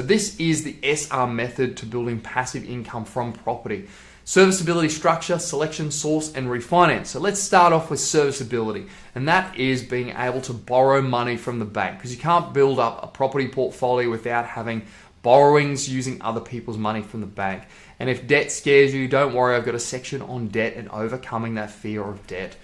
this is the SR method to building passive income from property. Serviceability, structure, selection, source, and refinance. So let's start off with serviceability, and that is being able to borrow money from the bank, because you can't build up a property portfolio without having borrowings using other people's money from the bank. And if debt scares you, don't worry, I've got a section on debt and overcoming that fear of debt.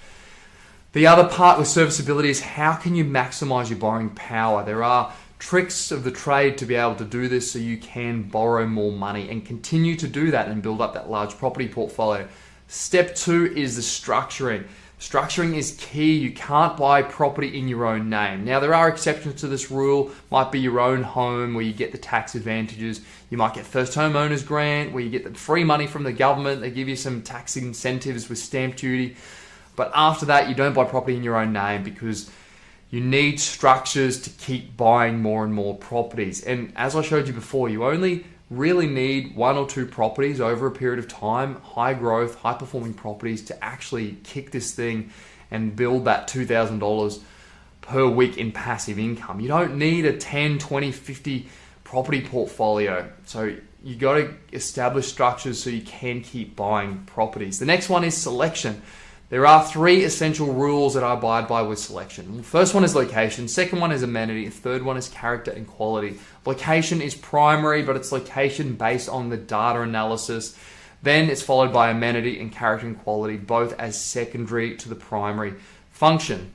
The other part with serviceability is how can you maximize your borrowing power? There are tricks of the trade to be able to do this so you can borrow more money and continue to do that and build up that large property portfolio. Step 2 is the structuring. Structuring is key. You can't buy property in your own name. Now, there are exceptions to this rule. Might be your own home where you get the tax advantages. You might get first homeowners grant where you get the free money from the government. They give you some tax incentives with stamp duty. But after that, you don't buy property in your own name because you need structures to keep buying more and more properties. And as I showed you before, you only really need 1 or 2 properties over a period of time, high growth, high performing properties, to actually kick this thing and build that $2,000 per week in passive income. You don't need a 10, 20, 50 property portfolio. So you got to establish structures so you can keep buying properties. The next one is selection. There are 3 essential rules that I abide by with selection. The first one is location, second one is amenity, third one is character and quality. Location is primary, but it's location based on the data analysis. Then it's followed by amenity and character and quality, both as secondary to the primary function.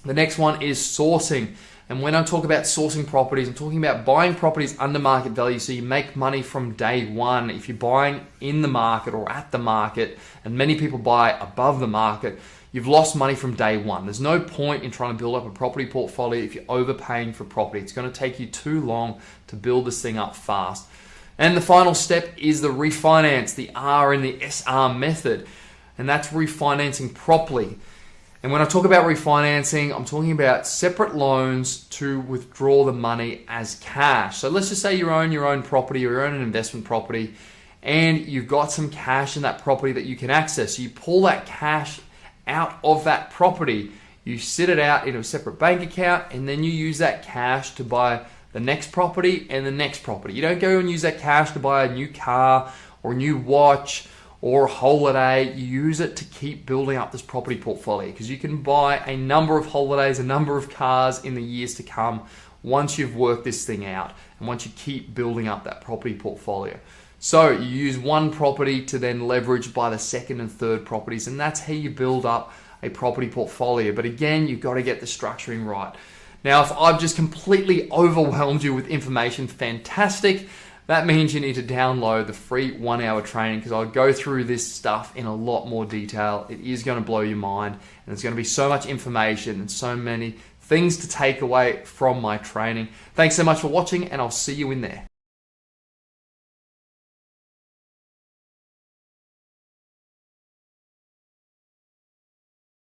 The next one is sourcing. And when I talk about sourcing properties, I'm talking about buying properties under market value so you make money from day one. If you're buying in the market or at the market, and many people buy above the market, you've lost money from day one. There's no point in trying to build up a property portfolio if you're overpaying for property. It's going to take you too long to build this thing up fast. And the final step is the refinance, the R in the SR method, and that's refinancing properly. And when I talk about refinancing, I'm talking about separate loans to withdraw the money as cash. So let's just say you own your own property or you own an investment property and you've got some cash in that property that you can access. So you pull that cash out of that property, you sit it out in a separate bank account, and then you use that cash to buy the next property and the next property. You don't go and use that cash to buy a new car or a new watch or a holiday. You use it to keep building up this property portfolio, because you can buy a number of holidays, a number of cars in the years to come once you've worked this thing out and once you keep building up that property portfolio. So you use one property to then leverage by the second and third properties, and that's how you build up a property portfolio. But again, you've got to get the structuring right. Now, if I've just completely overwhelmed you with information, fantastic. That means you need to download the free 1-hour training, because I'll go through this stuff in a lot more detail. It is going to blow your mind, and there's going to be so much information and so many things to take away from my training. Thanks so much for watching, and I'll see you in there.